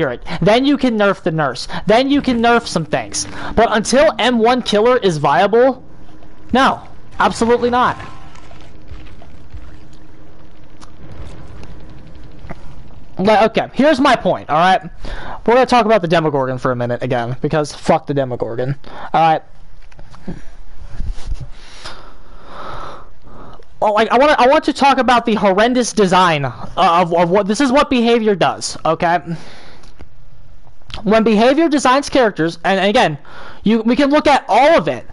Spirit. Then you can nerf the nurse. Then you can nerf some things. But until M1 killer is viable, no, absolutely not. Okay, here's my point, alright? We're going to talk about the Demogorgon for a minute again, because fuck the Demogorgon. Alright? Like, I want to talk about the horrendous design of what this is what behavior does, okay? When behavior designs characters, and again, we can look at all of it.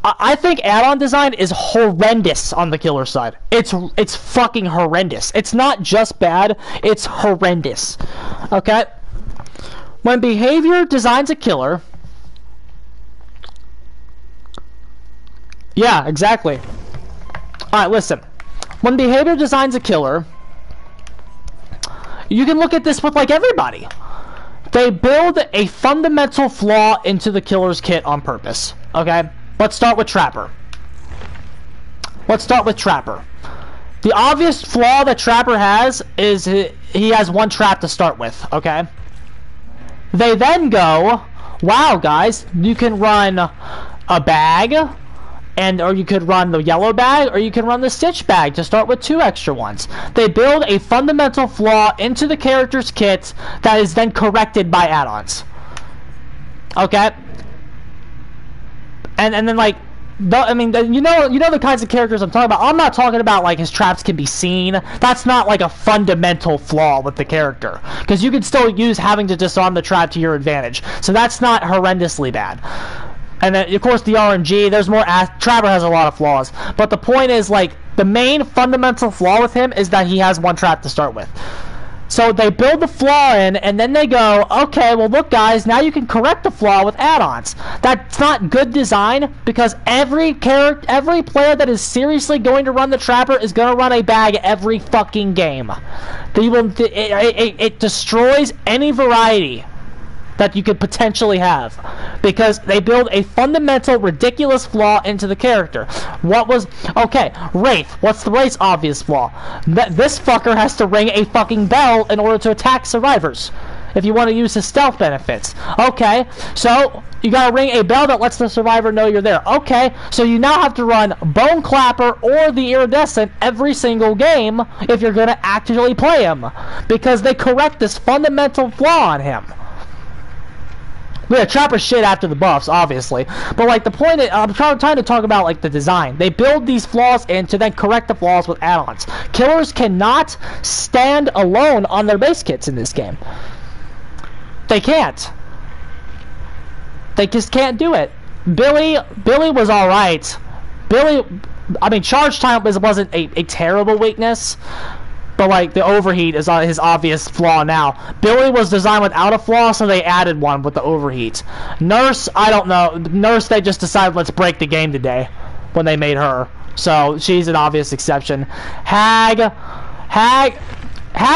I think add-on design is horrendous on the killer side. It's fucking horrendous. It's not just bad, it's horrendous. Okay? When behavior designs a killer... Yeah, exactly. Alright, listen. When behavior designs a killer, you can look at this with, like, everybody. They build a fundamental flaw into the killer's kit on purpose. Okay? Let's start with Trapper. Let's start with Trapper. The obvious flaw that Trapper has is he has one trap to start with, okay? They then go, wow, guys, you can run a bag, or you could run the yellow bag, or you can run the stitch bag to start with 2 extra ones. They build a fundamental flaw into the character's kit that is then corrected by add-ons. Okay? And then, like, I mean, you know the kinds of characters I'm talking about. I'm not talking about, like, his traps can be seen. That's not, like, a fundamental flaw with the character. Because you can still use having to disarm the trap to your advantage. So that's not horrendously bad. And then, of course, the RNG, there's more... Trapper has a lot of flaws. But the point is, like, the main fundamental flaw with him is that he has one trap to start with. So they build the flaw in, and then they go, okay, well, look, guys, now you can correct the flaw with add-ons. That's not good design, because every player that is seriously going to run the Trapper is going to run a bag every fucking game. It destroys any variety that you could potentially have, because they build a fundamental ridiculous flaw into the character. Okay, Wraith. What's the Wraith's obvious flaw? This fucker has to ring a fucking bell in order to attack survivors if you want to use his stealth benefits. Okay, so you gotta ring a bell that lets the survivor know you're there. Okay, so you now have to run Bone Clapper or the Iridescent every single game if you're gonna actually play him, because they correct this fundamental flaw on him. Yeah, Trapper shit after the buffs, obviously. But, like, the point is, I'm trying to talk about, like, the design. They build these flaws in to then correct the flaws with add-ons. Killers cannot stand alone on their base kits in this game. They can't. They just can't do it. Billy was alright. I mean, charge time wasn't a terrible weakness. But, like, the overheat is his obvious flaw now. Billy was designed without a flaw, so they added one with the overheat. Nurse, I don't know. Nurse, they just decided, let's break the game today when they made her. So, she's an obvious exception. Hag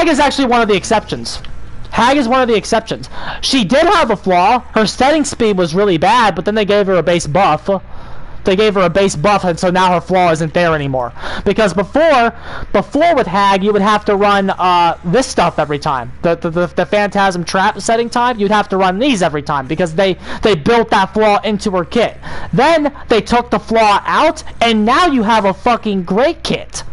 is actually one of the exceptions. Hag is one of the exceptions. She did have a flaw. Her setting speed was really bad, but then they gave her a base buff. They gave her a base buff, and so now her flaw isn't there anymore. Because before with Hag, you would have to run this stuff every time. The Phantasm trap setting time, you'd have to run these every time, because they built that flaw into her kit. Then they took the flaw out, and now you have a fucking great kit.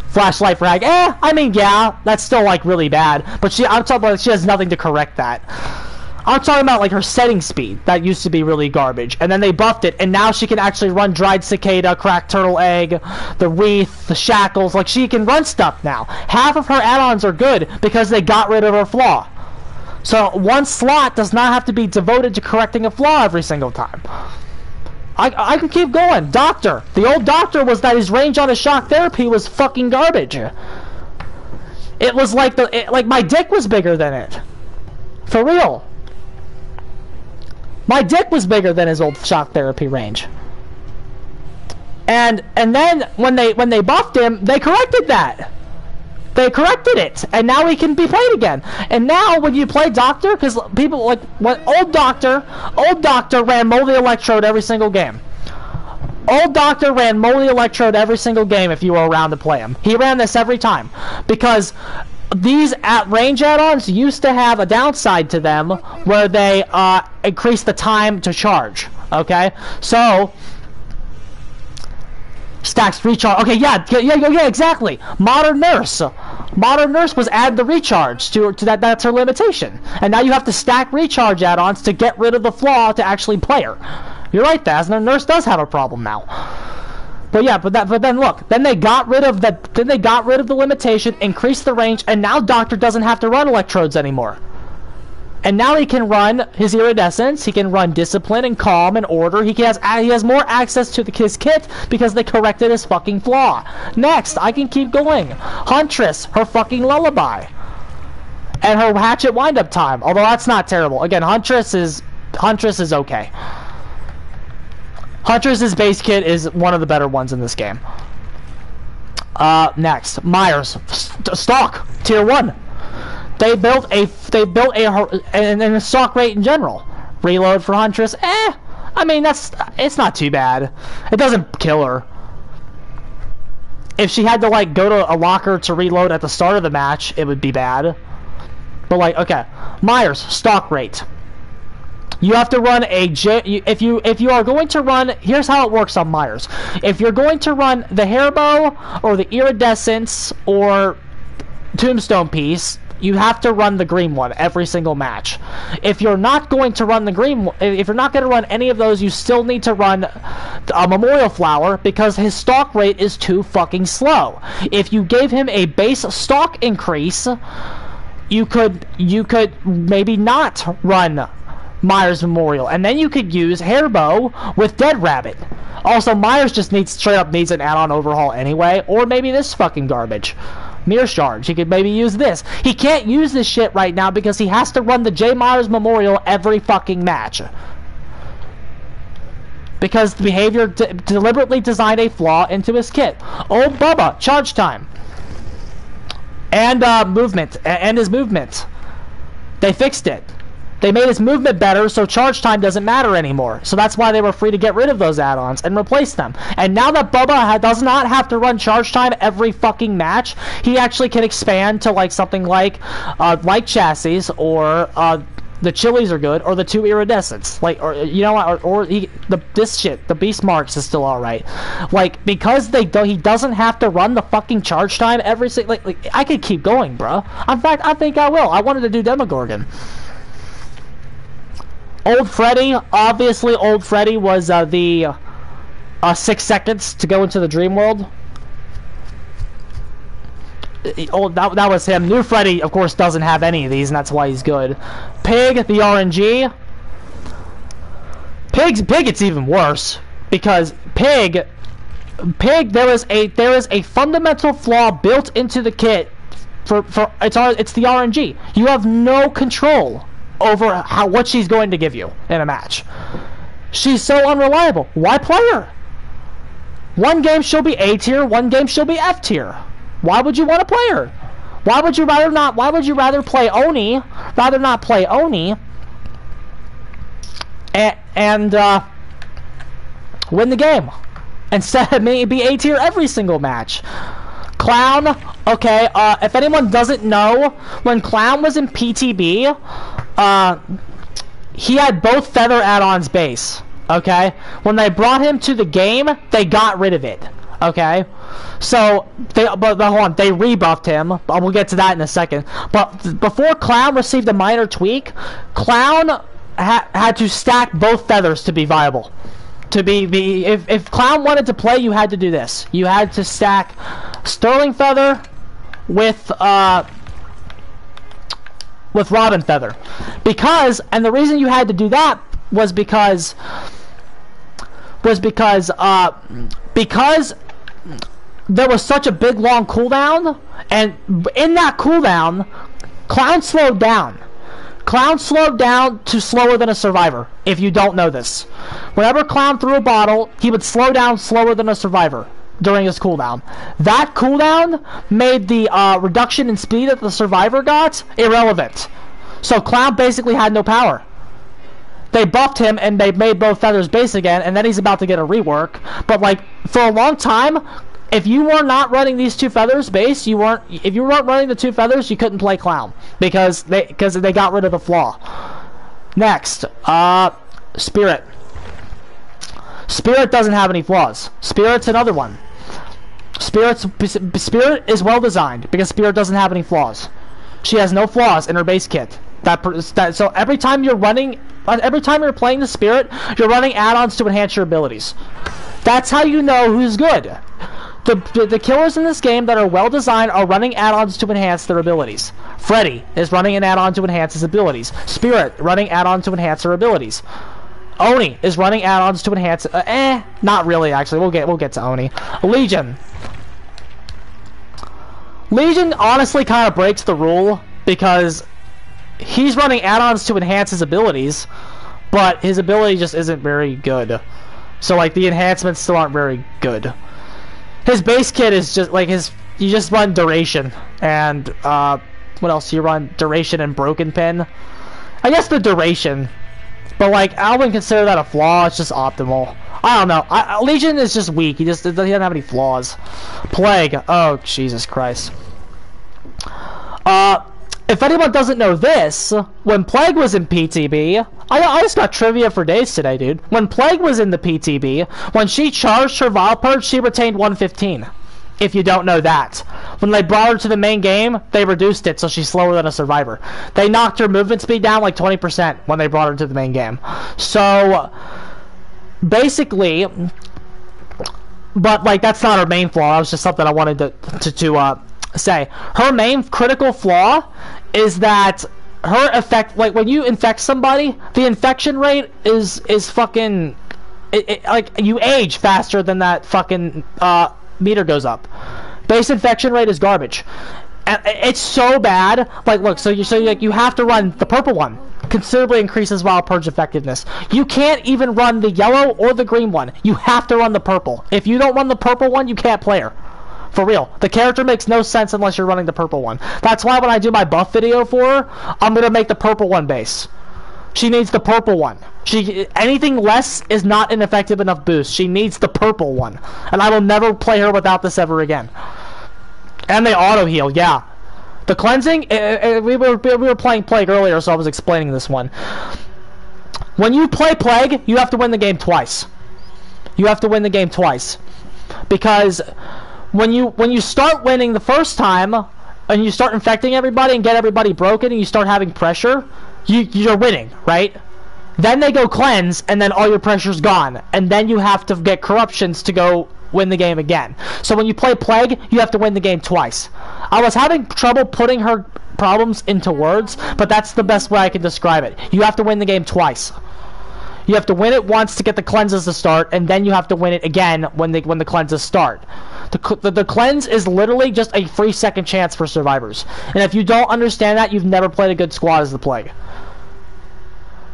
Flashlight for Hag. I mean, yeah, that's still, like, really bad. But I'm talking about, she has nothing to correct that. I'm talking about, like, her setting speed. That used to be really garbage. And then they buffed it, and now she can actually run Dried Cicada, Cracked Turtle Egg, the Wreath, the Shackles. Like, she can run stuff now. Half of her add-ons are good because they got rid of her flaw. So one slot does not have to be devoted to correcting a flaw every single time. I could keep going. Doctor. The old Doctor was that his range on his shock therapy was fucking garbage. It was like like my dick was bigger than it. For real. My dick was bigger than his old shock therapy range. And then when they buffed him, they corrected that. They corrected it, and now he can be played again. And now when you play Doctor, because people like when old Doctor ran Moldy Electrode every single game. Old Doctor ran Moldy Electrode every single game if you were around to play him. He ran this every time because these range add-ons used to have a downside to them where they increase the time to charge. Okay, so stacks recharge. Okay, yeah, exactly. Modern Nurse was added the recharge to that. That's her limitation, and now you have to stack recharge add-ons to get rid of the flaw to actually play her. You're right, Thasner. Nurse does have a problem now. But yeah, but then look, then they got rid of the limitation, increased the range, and now Doctor doesn't have to run electrodes anymore. And now he can run his iridescence, he can run discipline and calm and order. He has more access to his kit because they corrected his fucking flaw. Next, I can keep going. Huntress, her fucking lullaby, and her hatchet windup time. Although that's not terrible. Again, Huntress is okay. Huntress's base kit is one of the better ones in this game. Next, Myers, stock tier 1. They built a stock rate in general. Reload for Huntress, I mean it's not too bad. It doesn't kill her. If she had to like go to a locker to reload at the start of the match, it would be bad. But like, okay, Myers stock rate. You have to run if you are going to run, here's how it works on Myers. If you're going to run the Hairbow or the Iridescence or Tombstone piece, you have to run the green one every single match. If you're not going to run the green one, if you're not going to run any of those, you still need to run a Memorial Flower because his stock rate is too fucking slow. If you gave him a base stock increase, you could maybe not run Myers Memorial, and then you could use Hairbow with Dead Rabbit. Also, Myers just straight up needs an add-on overhaul anyway, or maybe this fucking garbage. Mirror Charge, he could maybe use this. He can't use this shit right now because he has to run the J. Myers Memorial every fucking match. Because the behavior deliberately designed a flaw into his kit. Old Bubba, charge time. And movement, and his movement. They fixed it. They made his movement better, so charge time doesn't matter anymore. So that's why they were free to get rid of those add-ons and replace them. And now that Bubba does not have to run charge time every fucking match, he actually can expand to like something like Chassis, or the Chilies are good, or the 2 Iridescents. Like, or you know what, or the Beast Marks is still alright. Like, because he doesn't have to run the fucking charge time every single. Like I could keep going, bro. In fact, I think I will. I wanted to do Demogorgon. Old Freddy, obviously Old Freddy was the 6 seconds to go into the dream world. That was him. New Freddy, of course, doesn't have any of these, and that's why he's good. Pig, the RNG. Pig, it's even worse because Pig, there is a fundamental flaw built into the kit. It's the RNG. You have no control over what she's going to give you in a match. She's so unreliable. Why play her? One game she'll be A tier, one game she'll be F tier. Why would you want to play her? Why would you rather not? Why would you rather play Oni? Rather not play Oni and win the game instead of maybe A tier every single match. Clown, okay, if anyone doesn't know, when Clown was in PTB, he had both feather add-ons base, okay? When they brought him to the game, they got rid of it, okay? So, but hold on, they rebuffed him, but we'll get to that in a second. But before Clown received a minor tweak, Clown had to stack both feathers to be viable. If Clown wanted to play, you had to do this. You had to stack Sterling Feather with Robin Feather. And the reason you had to do that was because there was such a big long cooldown, and in that cooldown, Clown slowed down. Clown slowed down to slower than a Survivor, if you don't know this. Whenever Clown threw a bottle, he would slow down slower than a Survivor during his cooldown. That cooldown made the reduction in speed that the Survivor got irrelevant. So Clown basically had no power. They buffed him and they made both feathers base again, and then he's about to get a rework. But like, for a long time, If you were not running these 2 feathers base, if you weren't running the 2 feathers, you couldn't play clown because they got rid of the flaw. Next, Spirit. Spirit doesn't have any flaws. Spirit's another one. Spirit is well designed because Spirit doesn't have any flaws. She has no flaws in her base kit. So every time you're playing the Spirit, you're running add-ons to enhance your abilities. That's how you know who's good. The killers in this game that are well designed are running add-ons to enhance their abilities. Freddy is running an add-on to enhance his abilities. Spirit running add-on to enhance her abilities. Oni is running add-ons to enhance. Not really. Actually, we'll get to Oni. Legion. Legion honestly kind of breaks the rule because he's running add-ons to enhance his abilities, but his ability just isn't very good. So like the enhancements still aren't very good. His base kit is just like you just run duration and what else? You run duration and broken pin. I guess the duration, but like I wouldn't consider that a flaw. It's just optimal. I don't know. Legion is just weak. He doesn't have any flaws. Plague. Oh Jesus Christ. If anyone doesn't know this, when Plague was in PTB, I just got trivia for days today, dude. When Plague was in the PTB, when she charged her Vile Purge, she retained 115. If you don't know that. When they brought her to the main game, they reduced it so she's slower than a survivor. They knocked her movement speed down like 20% when they brought her to the main game. So, basically, but like that's not her main flaw. That was just something I wanted to say. Her main critical flaw is that her effect, like when you infect somebody, the infection rate is fucking like you age faster than that fucking meter goes up. Base infection rate is garbage, and it's so bad. Like look, so you have to run the purple one. Considerably increases Vile Purge effectiveness. You can't even run the yellow or the green one. You have to run the purple. If you don't run the purple one, you can't play her. For real. The character makes no sense unless you're running the purple one. That's why when I do my buff video for her, I'm going to make the purple one base. She needs the purple one. Anything less is not an effective enough boost. She needs the purple one. And I will never play her without this ever again. And they auto heal, yeah. The cleansing, we were playing Plague earlier, so I was explaining this one. When you play Plague, you have to win the game twice. You have to win the game twice. Because when you start winning the first time, and you start infecting everybody and get everybody broken, and you start having pressure, you're winning, right? Then they go cleanse, and then all your pressure's gone. And then you have to get corruptions to go win the game again. So when you play Plague, you have to win the game twice. I was having trouble putting her problems into words, but that's the best way I can describe it. You have to win the game twice. You have to win it once to get the cleanses to start, and then you have to win it again when the cleanses start. The cleanse is literally just a free second chance for survivors. And if you don't understand that, you've never played a good squad as the Plague.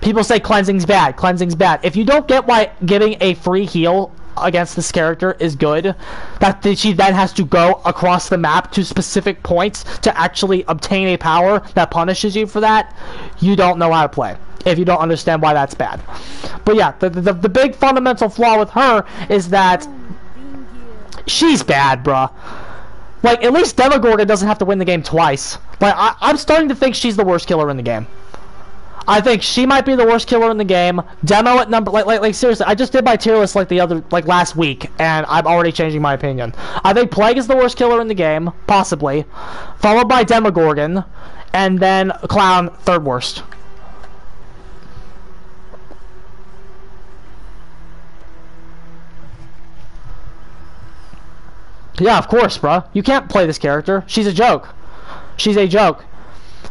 People say cleansing's bad. Cleansing's bad. If you don't get why giving a free heal against this character is good, that she then has to go across the map to specific points to actually obtain a power that punishes you for that, you don't know how to play. If you don't understand why that's bad. But yeah, the big fundamental flaw with her is that she's bad, bruh. Like, at least Demogorgon doesn't have to win the game twice. Like, I'm starting to think she's the worst killer in the game. I think she might be the worst killer in the game. Demo at number, like seriously, I just did my tier list like last week, and I'm already changing my opinion. I think Plague is the worst killer in the game, possibly, followed by Demogorgon, and then Clown, third worst. Yeah, of course, bruh. You can't play this character. She's a joke. She's a joke.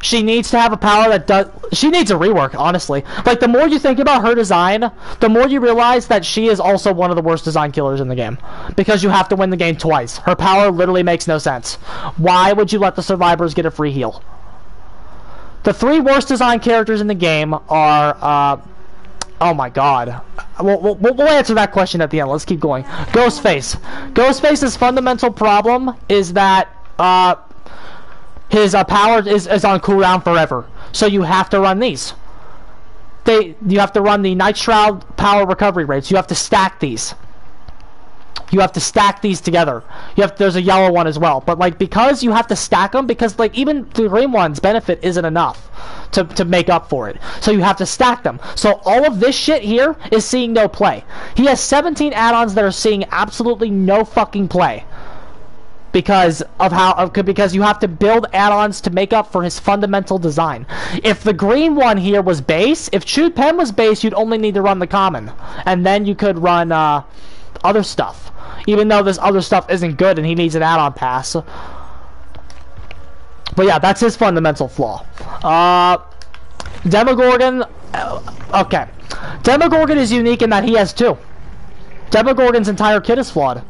She needs to have a power that does... She needs a rework, honestly. Like, the more you think about her design, the more you realize that she is also one of the worst design killers in the game. Because you have to win the game twice. Her power literally makes no sense. Why would you let the survivors get a free heal? The 3 worst design characters in the game are... oh my god. We'll answer that question at the end. Let's keep going. Ghostface. Ghostface's fundamental problem is that... his power is on cooldown forever, so you have to run these. You have to run the Night Shroud power recovery rates. You have to stack these. You have to stack these together. There's a yellow one as well, but like because you have to stack them, because like even the green one's benefit isn't enough to make up for it. So you have to stack them. So all of this shit here is seeing no play. He has 17 add-ons that are seeing absolutely no fucking play. Because you have to build add-ons to make up for his fundamental design. If the green one here was base, if Chewed Pen was base, you'd only need to run the common, and then you could run other stuff. Even though this other stuff isn't good and he needs an add-on pass. But yeah, that's his fundamental flaw. Demogorgon, okay. Demogorgon is unique in that he has two. Demogorgon's entire kit is flawed.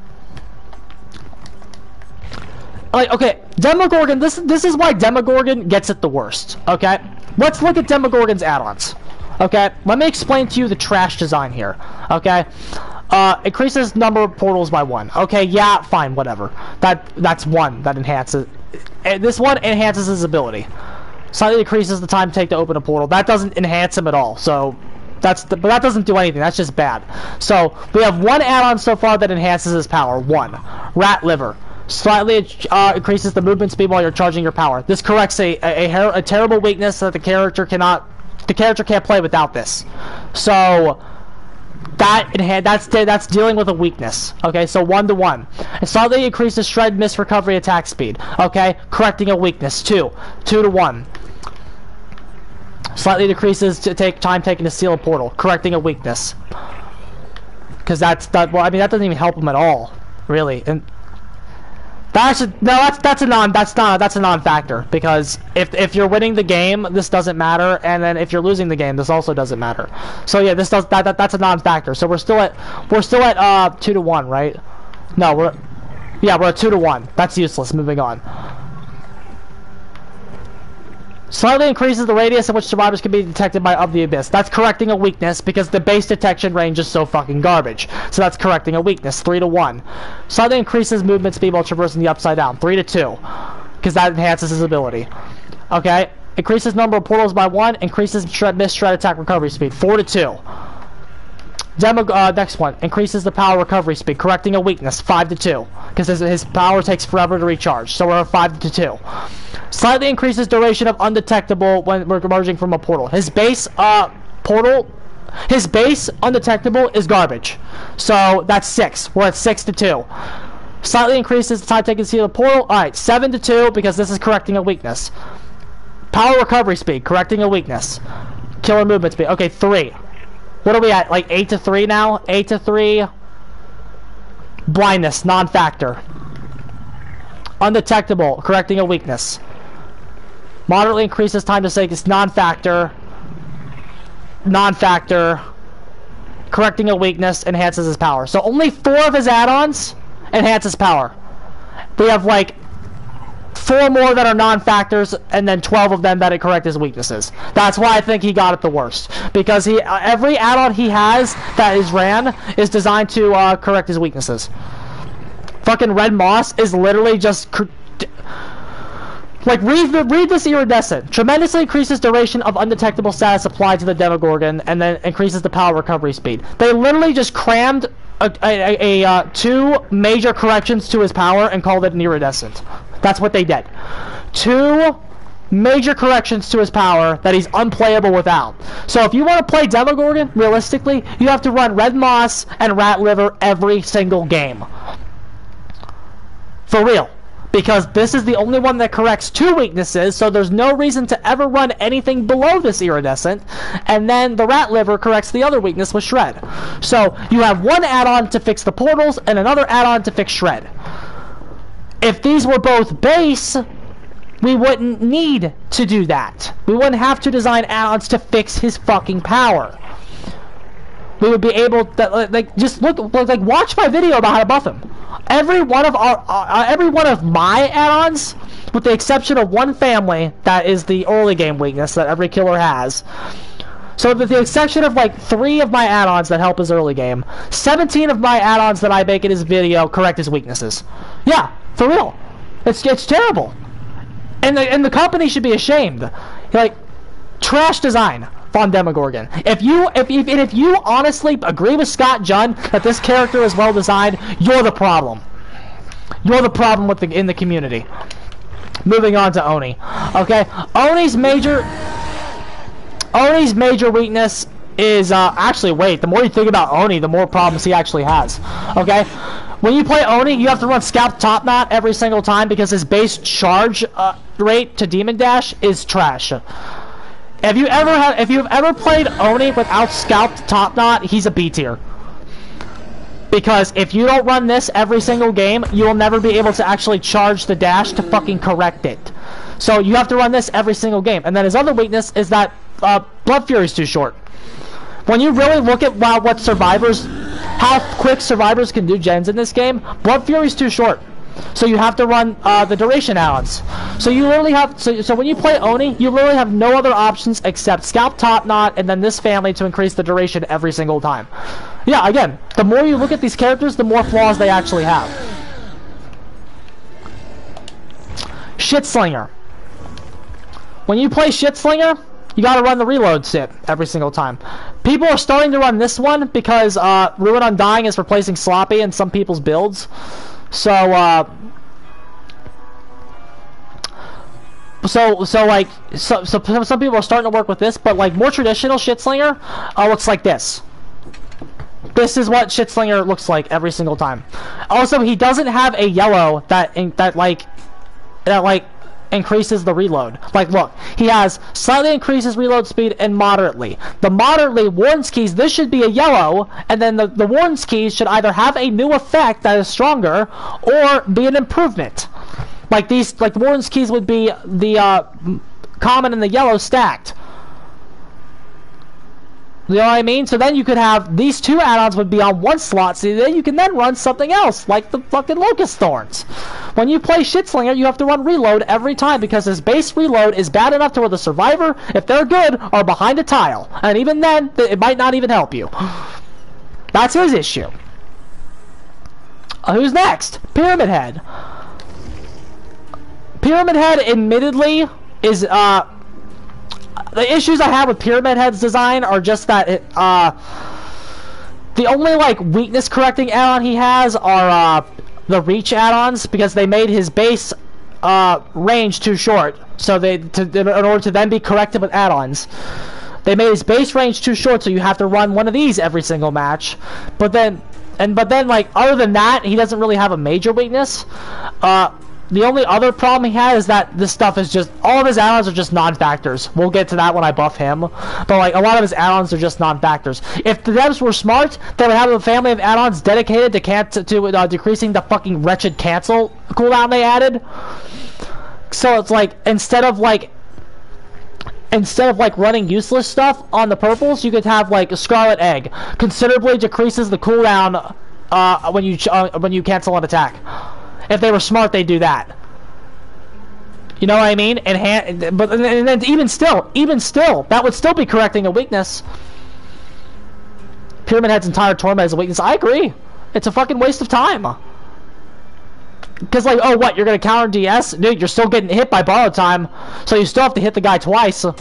Like, okay, Demogorgon, this is why Demogorgon gets it the worst, okay? Let's look at Demogorgon's add-ons, okay? Let me explain to you the trash design here, okay? Increases number of portals by 1. Okay, yeah, fine, whatever. That's 1 that enhances. This one enhances his ability. Slightly decreases the time take to open a portal. That doesn't enhance him at all. So but that doesn't do anything. That's just bad. So we have one add-on so far that enhances his power. 1. Rat Liver. Slightly increases the movement speed while you're charging your power. This corrects a terrible weakness that the character can't play without this. So that's dealing with a weakness. Okay, so 1 to 1. It slightly increases shred, miss, recovery, attack speed. Okay, correcting a weakness. 2 to 1. Slightly decreases time taken to seal a portal, correcting a weakness. Because that's a non-factor because if you're winning the game, this doesn't matter, and then if you're losing the game, this also doesn't matter. So yeah, that's a non-factor. So we're still at 2 to 1, right? No, we're at 2 to 1. That's useless. Moving on. Slightly increases the radius in which survivors can be detected of the abyss. That's correcting a weakness because the base detection range is so fucking garbage. So that's correcting a weakness. 3 to 1. Slightly increases movement speed while traversing the upside down. 3 to 2. Because that enhances his ability. Okay. Increases number of portals by 1. Increases miss, shred, attack, recovery speed. 4 to 2. Next one. Increases the power recovery speed. Correcting a weakness. 5 to 2. Because his power takes forever to recharge. So we're at 5 to 2. Slightly increases duration of undetectable when we're emerging from a portal. His base undetectable is garbage. So that's 6. We're at 6 to 2. Slightly increases the time taken to seal a portal. Alright, 7 to 2 because this is correcting a weakness. Power recovery speed, correcting a weakness. Killer movement speed. Okay, 3. What are we at? Like 8 to 3 now? 8 to 3. Blindness, non-factor. Undetectable, correcting a weakness. Moderately increases time to save. It's non-factor. Non-factor. Correcting a weakness, enhances his power. So only 4 of his add-ons enhance his power. We have like 4 more that are non-factors, and then 12 of them that correct his weaknesses. That's why I think he got it the worst. Because every add-on he has that is ran is designed to correct his weaknesses. Fucking Red Moss is literally just... Like, read this iridescent. Tremendously increases duration of undetectable status applied to the Demogorgon, and then increases the power recovery speed. They literally just crammed 2 major corrections to his power and called it an iridescent. That's what they did. 2 major corrections to his power that he's unplayable without. So if you want to play Demogorgon, realistically, you have to run Red Moss and Rat Liver every single game. For real. Because this is the only one that corrects 2 weaknesses, so there's no reason to ever run anything below this iridescent, and then the Rat Liver corrects the other weakness with Shred. So you have one add-on to fix the portals, and another add-on to fix Shred. If these were both base, we wouldn't need to do that. We wouldn't have to design add-ons to fix his fucking power. We would be able to, like, just watch my video about how to buff him. Every one of my add-ons, with the exception of one family, that is the early game weakness that every killer has. So with the exception of like 3 of my add-ons that help his early game, 17 of my add-ons that I make in his video correct his weaknesses. Yeah, for real. It's terrible. And the company should be ashamed. Like, trash design. Von Demogorgon. If you honestly agree with Scott Junn that this character is well designed, you're the problem. You're the problem in the community. Moving on to Oni. Okay, Oni's major weakness is actually, wait, the more you think about Oni, the more problems he actually has. Okay, when you play Oni, you have to run Scalp Top Knot every single time because his base charge rate to Demon Dash is trash. If you've ever played Oni without Scalp Top Knot, he's a B tier. Because if you don't run this every single game, you will never be able to actually charge the dash to fucking correct it. So you have to run this every single game. And then his other weakness is that Blood Fury is too short. When you really look at how quick survivors can do gens in this game, Blood Fury is too short. So you have to run the duration add-ons. So you literally have so when you play Oni, you literally have no other options except Scalp Top Knot and then this family to increase the duration every single time. Yeah, again, the more you look at these characters, the more flaws they actually have. Shitslinger. When you play Shitslinger, you gotta run the reload sit every single time. People are starting to run this one because Ruin Undying is replacing Sloppy in some people's builds. So some people are starting to work with this, but like more traditional Shitslinger looks like this. This is what Shitslinger looks like every single time. Also, he doesn't have a yellow that increases the reload. Like, look, he has slightly increases reload speed and moderately. The moderately Warden's Keys, this should be a yellow, and then the Warden's Keys should either have a new effect that is stronger or be an improvement. Like these, like the Warden's Keys would be the common and the yellow stacked. You know what I mean? So then you could have these two add-ons would be on one slot, so then you can then run something else, like the fucking Locust Thorns. When you play Shitslinger, you have to run reload every time because his base reload is bad enough to where the survivor, if they're good, are behind a tile. And even then, it might not even help you. That's his issue. Who's next? Pyramid Head. Pyramid Head, admittedly, is, the issues I have with Pyramid Head's design are just that it, the only like weakness correcting add-on he has are the reach add-ons because they made his base range too short. So in order to then be corrected with add-ons, they made his base range too short. So you have to run one of these every single match. But then like other than that, he doesn't really have a major weakness. The only other problem he has is that this stuff is just, all of his add-ons are just non-factors. We'll get to that when I buff him. But like, a lot of his add-ons are just non-factors. If the devs were smart, they would have a family of add-ons dedicated to decreasing the fucking wretched cancel cooldown they added. So it's like, instead of running useless stuff on the purples, you could have like a Scarlet Egg. Considerably decreases the cooldown when you cancel an attack. If they were smart, they'd do that. You know what I mean? And then even still, that would still be correcting a weakness. Pyramid Head's entire torment is a weakness. I agree. It's a fucking waste of time. Because like, oh what, you're gonna counter DS? Dude, you're still getting hit by borrowed time, so you still have to hit the guy twice. I'm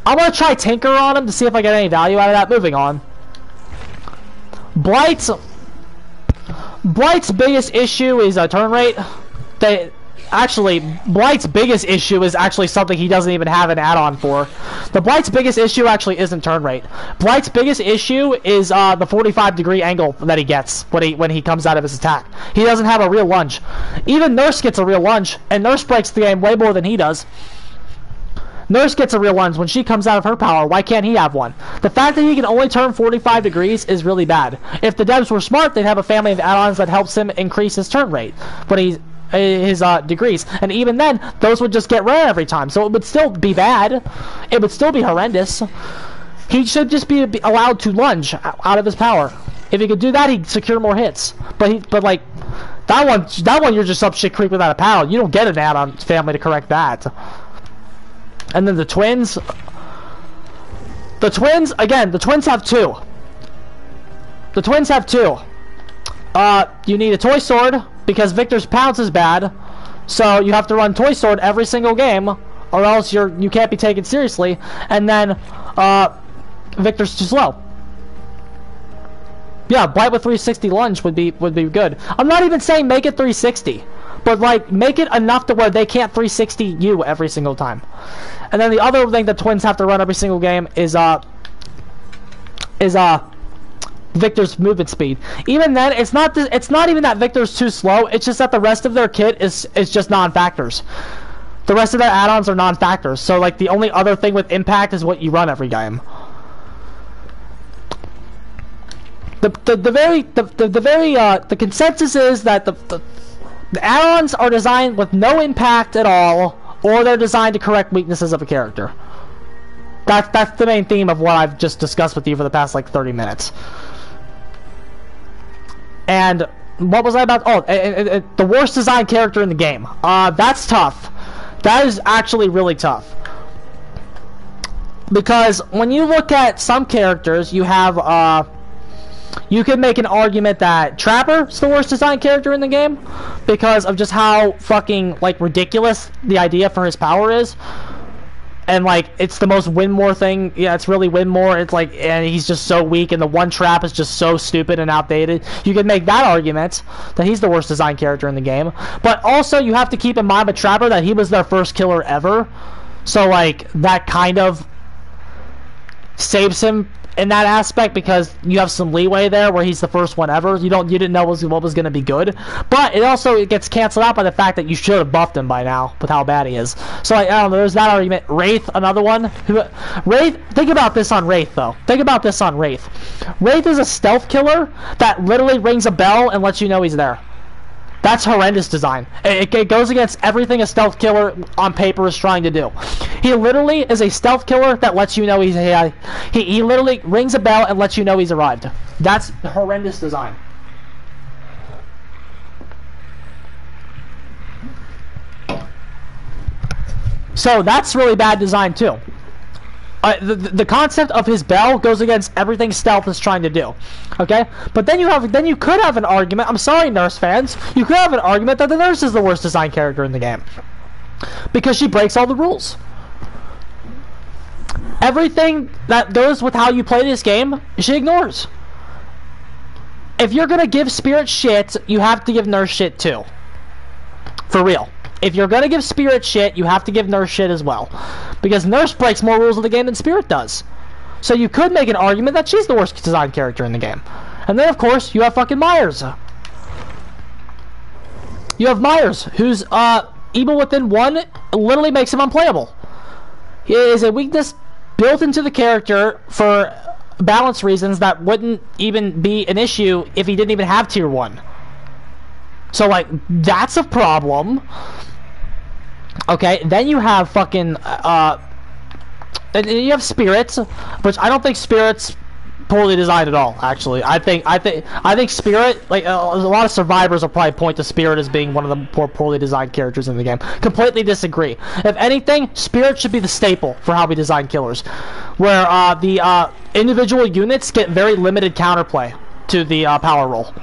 gonna try Tinker on him to see if I get any value out of that. Moving on. Blight's biggest issue is turn rate. Blight's biggest issue is actually something he doesn't even have an add-on for. Blight's biggest issue actually isn't turn rate. Blight's biggest issue is the 45-degree angle that he gets when he comes out of his attack. He doesn't have a real lunge. Even Nurse gets a real lunge, and Nurse breaks the game way more than he does. Nurse gets a real lunge when she comes out of her power. Why can't he have one? The fact that he can only turn 45 degrees is really bad. If the devs were smart, they'd have a family of add-ons that helps him increase his turn rate when he's his degrees, and even then those would just get rare every time, so it would still be bad. It would still be horrendous. He should just be allowed to lunge out of his power. If he could do that, he'd secure more hits. But like that one you're just up shit creek without a pal. You don't get an add-on family to correct that. And then the twins again, the twins have two. You need a Toy Sword because Victor's Pounce is bad, so you have to run Toy Sword every single game, or else you can't be taken seriously, and then Victor's too slow. Yeah, Blight with 360 lunge would be good. I'm not even saying make it 360, but like make it enough to where they can't 360 you every single time. And then the other thing the Twins have to run every single game is Victor's movement speed. Even then, it's not even that Victor's too slow. It's just that the rest of their kit is just non-factors. The rest of their add-ons are non-factors. So like the only other thing with impact is what you run every game. The consensus is that the add-ons are designed with no impact at all, or they're designed to correct weaknesses of a character. That's the main theme of what I've just discussed with you for the past like 30 minutes. And what was I about? Oh, the worst designed character in the game. That's tough. That is actually really tough. Because when you look at some characters, you have you could make an argument that Trapper's the worst designed character in the game because of just how fucking like ridiculous the idea for his power is. And like it's the most win more thing. Yeah, it's really win more. It's like, and he's just so weak, and the one trap is just so stupid and outdated. You could make that argument that he's the worst designed character in the game. But also you have to keep in mind with Trapper that he was their first killer ever. So like that kind of saves him in that aspect because you have some leeway there where he's the first one ever. You didn't know what was going to be good, but it gets canceled out by the fact that you should have buffed him by now with how bad he is. So like, I don't know, there's that argument. Wraith, another one. Think about this on Wraith though. Think about this on Wraith. Wraith is a stealth killer that literally rings a bell and lets you know he's there. That's horrendous design. It goes against everything a stealth killer on paper is trying to do. He literally is a stealth killer that lets you know he literally rings a bell and lets you know he's arrived. That's horrendous design. So that's really bad design too. The concept of his bell goes against everything stealth is trying to do, okay? But then you could have an argument. I'm sorry, Nurse fans. You could have an argument that the Nurse is the worst designed character in the game because she breaks all the rules. Everything that goes with how you play this game, she ignores. If you're gonna give Spirit shit, you have to give Nurse shit too. For real. If you're gonna give Spirit shit, you have to give Nurse shit as well. Because Nurse breaks more rules of the game than Spirit does. So you could make an argument that she's the worst designed character in the game. And then, of course, you have fucking Myers. You have Myers, who's, Evil Within 1 literally makes him unplayable. He is a weakness built into the character for balance reasons that wouldn't even be an issue if he didn't even have Tier 1. So, like, that's a problem. Okay, then you have fucking, and you have Spirits, which I don't think Spirit's poorly designed at all, actually. I think Spirit, like, a lot of survivors will probably point to Spirit as being one of the more poorly designed characters in the game. Completely disagree. If anything, Spirit should be the staple for how we design killers, where, the, individual units get very limited counterplay to the, power roll.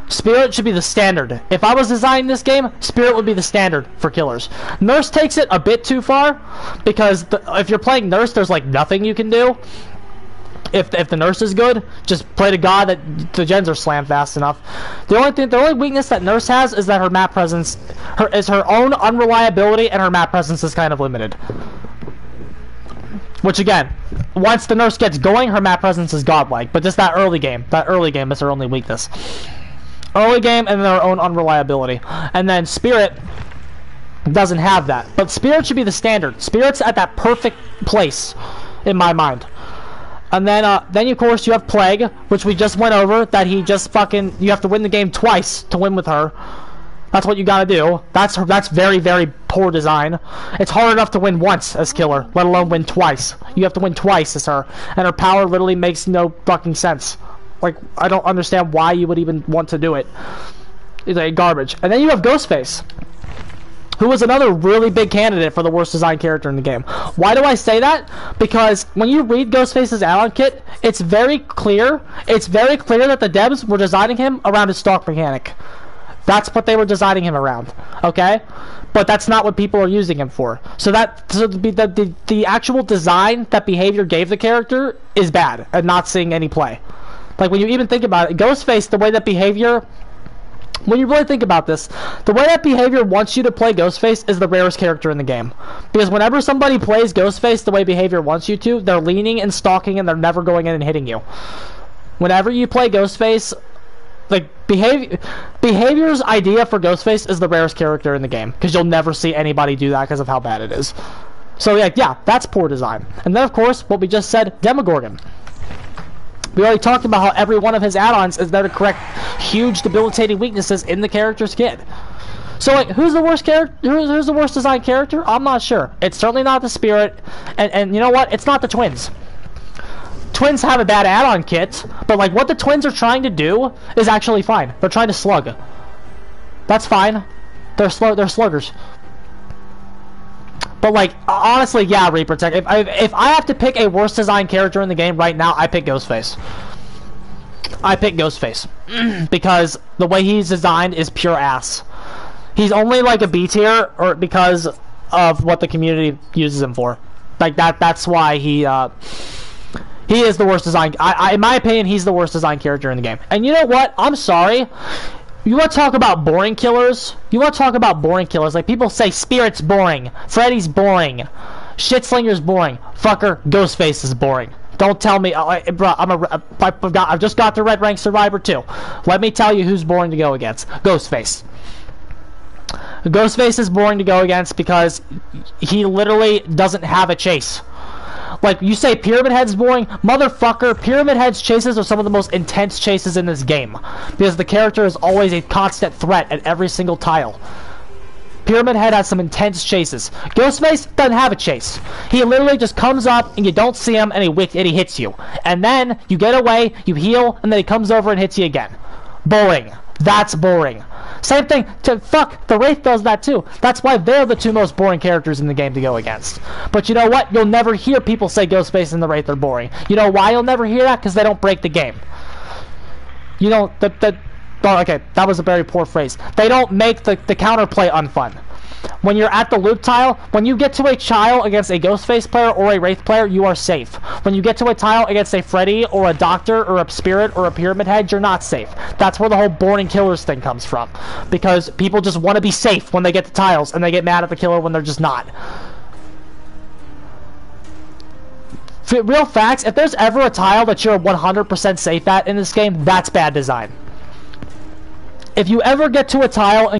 Spirit should be the standard. If I was designing this game, Spirit would be the standard for killers. Nurse takes it a bit too far, because if you're playing Nurse, there's like nothing you can do. If the Nurse is good, just play to God that the gens are slammed fast enough. The only weakness that Nurse has is that her map presence, her own unreliability, and her map presence is kind of limited. Which again, once the Nurse gets going, her map presence is godlike. But just that early game is her only weakness. Early game and their own unreliability. And then Spirit doesn't have that. But Spirit should be the standard. Spirit's at that perfect place in my mind. And then of course you have Plague, which we just went over, that he just fucking, you have to win the game twice to win with her. That's what you gotta do. That's very, very poor design. It's hard enough to win once as killer, let alone win twice. You have to win twice as her. And her power literally makes no fucking sense. Like, I don't understand why you would even want to do it. It's like garbage. And then you have Ghostface, who was another really big candidate for the worst designed character in the game. Why do I say that? Because when you read Ghostface's add-on kit, it's very clear that the devs were designing him around his stalk mechanic. That's what they were designing him around, okay? But that's not what people are using him for. So the actual design that Behavior gave the character is bad and not seeing any play. Like, when you even think about it, Ghostface, the way that Behavior... When you really think about this, the way that Behavior wants you to play Ghostface is the rarest character in the game. Because whenever somebody plays Ghostface the way Behavior wants you to, they're leaning and stalking and they're never going in and hitting you. Whenever you play Ghostface, like, Behavior's idea for Ghostface is the rarest character in the game. Because you'll never see anybody do that because of how bad it is. So, yeah, that's poor design. And then, of course, what we just said, Demogorgon. We already talked about how every one of his add-ons is there to correct huge debilitating weaknesses in the character's kid. So, like, who's the worst character? Who's the worst designed character? I'm not sure. It's certainly not the Spirit, and you know what? It's not the Twins. Twins have a bad add-on kit, but like what the Twins are trying to do is actually fine. They're trying to slug. That's fine. They're sluggers. But like, honestly, yeah, Reaper Tech. If I have to pick a worst designed character in the game right now, I pick Ghostface. I pick Ghostface because the way he's designed is pure ass. He's only like a B tier, or because of what the community uses him for. Like that's why he is the worst designed. In my opinion, he's the worst designed character in the game. And you know what? I'm sorry. You want to talk about boring killers? Like, people say Spirit's boring, Freddy's boring, Shitslinger's boring. Fucker, Ghostface is boring. Don't tell me, bro, I've just got to Red Rank Survivor 2. Let me tell you who's boring to go against. Ghostface. Ghostface is boring to go against because he literally doesn't have a chase. Like, you say Pyramid Head's boring? Motherfucker, Pyramid Head's chases are some of the most intense chases in this game. Because the character is always a constant threat at every single tile. Pyramid Head has some intense chases. Ghostface doesn't have a chase. He literally just comes up and you don't see him and he hits you. And then you get away, you heal, and then he comes over and hits you again. Boring. That's boring. Same thing the Wraith does that too. That's why they're the two most boring characters in the game to go against. But you know what? You'll never hear people say Ghostface and the Wraith are boring. You know why you'll never hear that? Because they don't break the game. You know, oh, okay, that was a very poor phrase. They don't make the counterplay unfun. When you're at the loop tile, when you get to a tile against a Ghostface player or a Wraith player, you are safe. When you get to a tile against a Freddy or a Doctor or a Spirit or a Pyramid Head, you're not safe. That's where the whole boring killers thing comes from. Because people just want to be safe when they get to tiles, and they get mad at the killer when they're just not. Real facts, if there's ever a tile that you're 100% safe at in this game, that's bad design. If you ever get to a tile and